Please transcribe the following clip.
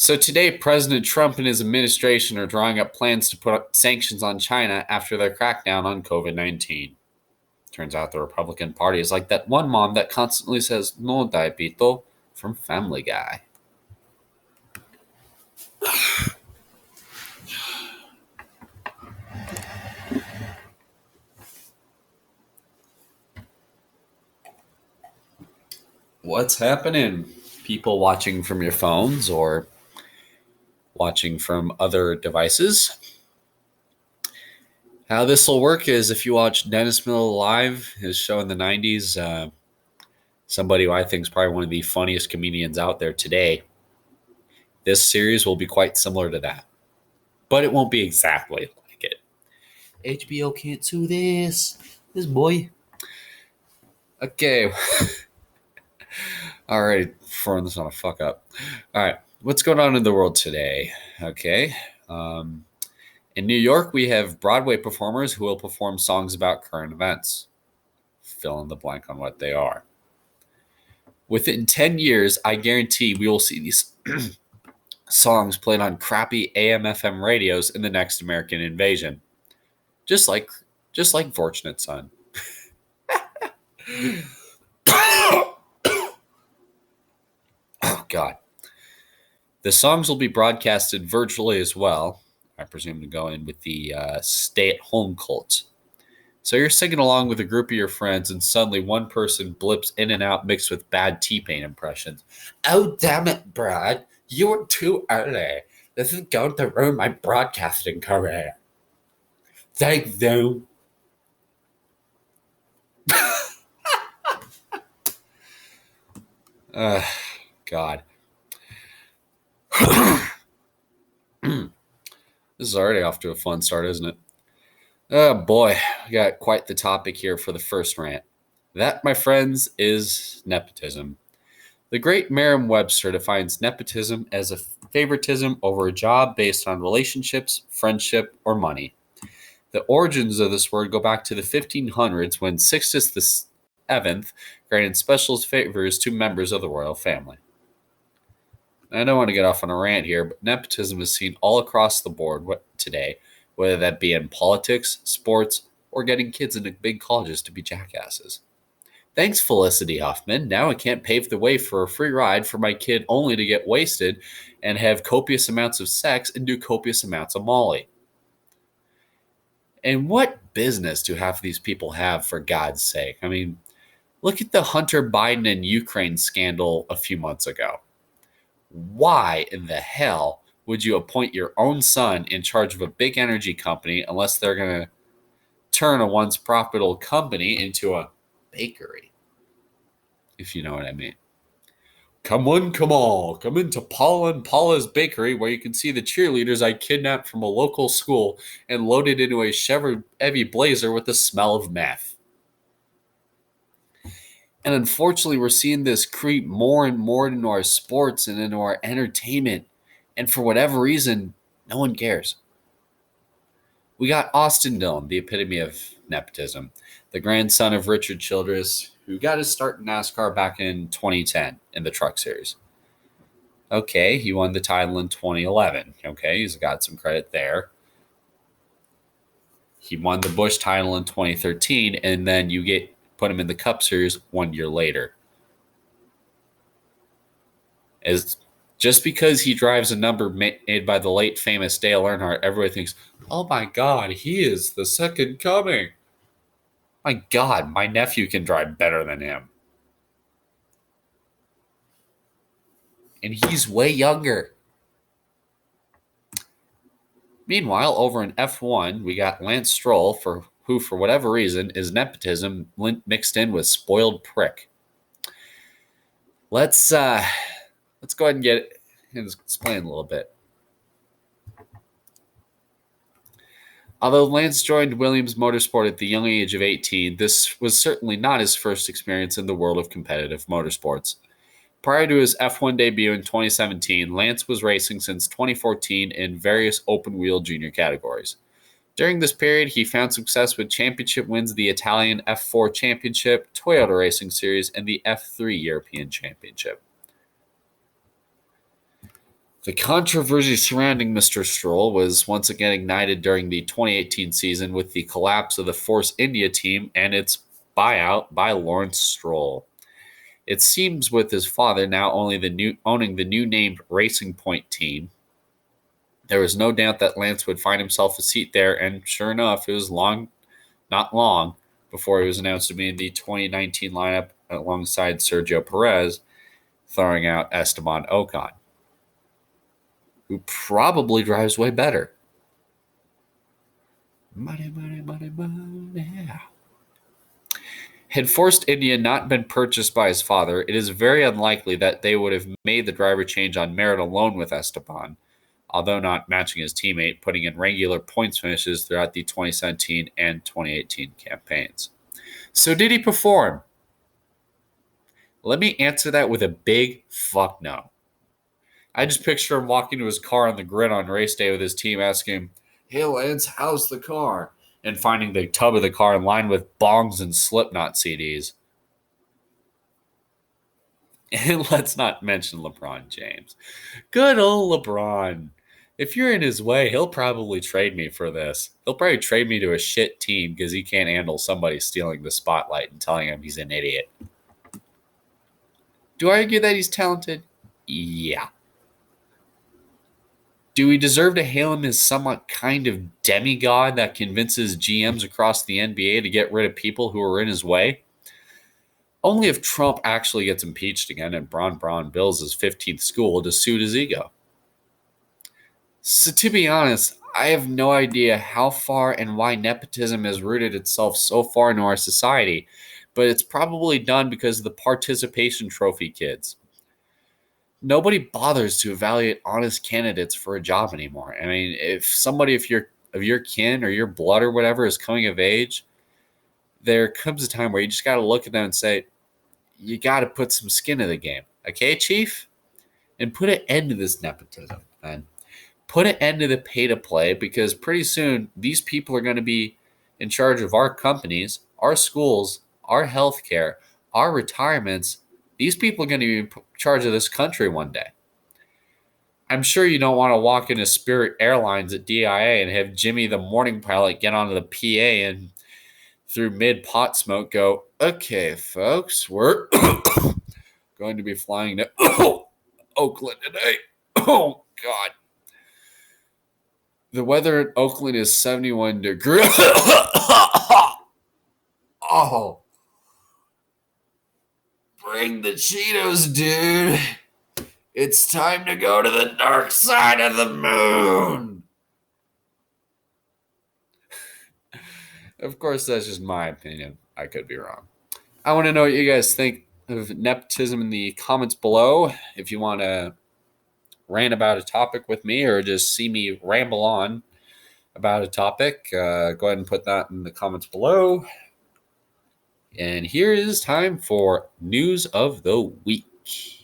So today, President Trump and his administration are drawing up plans to put up sanctions on China after their crackdown on COVID-19. Turns out the Republican Party is like that one mom that constantly says, "No, Daipito," from Family Guy. What's happening? People watching from your phones or watching from other devices. How this will work is if you watch Dennis Miller Live, his show in the 90s, somebody who I think is probably one of the funniest comedians out there today, this series will be quite similar to that. But it won't be exactly like it. HBO can't sue this boy. Okay. All right, throwing this on a fuck up. All right, what's going on in the world today? Okay. In New York, we have Broadway performers who will perform songs about current events. Fill in the blank on what they are. Within 10 years, I guarantee we will see these songs played on crappy AM/FM radios in the next American invasion. Just like Fortunate Son. Oh, God. The songs will be broadcasted virtually as well. I presume to go in with the stay-at-home cult. So you're singing along with a group of your friends, and suddenly one person blips in and out mixed with bad T-Pain impressions. "Oh, damn it, Brad. You were too early. This is going to ruin my broadcasting career." Thank you. God. This is already off to a fun start, isn't it? Oh boy, we got quite the topic here for the first rant. That, my friends, is nepotism. The great Merriam-Webster defines nepotism as a favoritism over a job based on relationships, friendship, or money. The origins of this word go back to the 1500s when Sixtus VII granted special favors to members of the royal family. I don't want to get off on a rant here, but nepotism is seen all across the board today, whether that be in politics, sports, or getting kids into big colleges to be jackasses. Thanks, Felicity Huffman. Now I can't pave the way for a free ride for my kid only to get wasted and have copious amounts of sex and do copious amounts of Molly. And what business do half of these people have, for God's sake? I mean, look at the Hunter Biden and Ukraine scandal a few months ago. Why in the hell would you appoint your own son in charge of a big energy company unless they're going to turn a once profitable company into a bakery? If you know what I mean. Come into Paula and Paula's bakery where you can see the cheerleaders I kidnapped from a local school and loaded into a Chevy Blazer with the smell of meth. And unfortunately, we're seeing this creep more and more into our sports and into our entertainment. And for whatever reason, no one cares. We got Austin Dillon, the epitome of nepotism, the grandson of Richard Childress, who got his start in NASCAR back in 2010 in the Truck Series. Okay, he won the title in 2011. Okay, he's got some credit there. He won the Busch title in 2013, and then you put him in the Cup Series 1 year later. Just because he drives a number made by the late famous Dale Earnhardt, everybody thinks, "Oh my God, he is the second coming." My God, my nephew can drive better than him. And he's way younger. Meanwhile, over in F1, we got Lance Stroll, who, for whatever reason, is nepotism mixed in with spoiled prick. Let's go ahead and explain a little bit. Although Lance joined Williams Motorsport at the young age of 18, this was certainly not his first experience in the world of competitive motorsports. Prior to his F1 debut in 2017, Lance was racing since 2014 in various open-wheel junior categories. During this period, he found success with championship wins of the Italian F4 Championship, Toyota Racing Series, and the F3 European Championship. The controversy surrounding Mr. Stroll was once again ignited during the 2018 season with the collapse of the Force India team and its buyout by Lawrence Stroll. It seems with his father now owning the new named Racing Point team, there was no doubt that Lance would find himself a seat there, and sure enough, it was not long, before he was announced to be in the 2019 lineup alongside Sergio Perez, throwing out Esteban Ocon, who probably drives way better. Money, money, money, money. Yeah. Had Forced India not been purchased by his father, it is very unlikely that they would have made the driver change on merit alone with Esteban, although not matching his teammate, putting in regular points finishes throughout the 2017 and 2018 campaigns. So did he perform? Let me answer that with a big fuck no. I just picture him walking to his car on the grid on race day with his team asking him, "Hey Lance, how's the car?" And finding the tub of the car lined with bongs and Slipknot CDs. And let's not mention LeBron James. Good old LeBron. If you're in his way, he'll probably trade me for this. He'll probably trade me to a shit team because he can't handle somebody stealing the spotlight and telling him he's an idiot. Do I argue that he's talented? Yeah. Do we deserve to hail him as somewhat kind of demigod that convinces GMs across the NBA to get rid of people who are in his way? Only if Trump actually gets impeached again and Braun builds his 15th school to suit his ego. So to be honest, I have no idea how far and why nepotism has rooted itself so far into our society, but it's probably done because of the participation trophy kids. Nobody bothers to evaluate honest candidates for a job anymore. I mean, if somebody if you're of your kin or your blood or whatever is coming of age, there comes a time where you just got to look at them and say, you got to put some skin in the game. Okay, Chief? And put an end to this nepotism, man. Put an end to the pay to play because pretty soon these people are going to be in charge of our companies, our schools, our healthcare, our retirements. These people are going to be in charge of this country one day. I'm sure you don't want to walk into Spirit Airlines at DIA and have Jimmy the morning pilot get onto the PA and through mid pot smoke go, "Okay, folks, we're going to be flying to Oakland today." Oh, God. The weather in Oakland is 71 degrees. Oh. Bring the Cheetos, dude. It's time to go to the dark side of the moon. Of course, that's just my opinion. I could be wrong. I want to know what you guys think of nepotism in the comments below. If you want to rant about a topic with me or just see me ramble on about a topic, go ahead and put that in the comments below. And here is time for news of the week.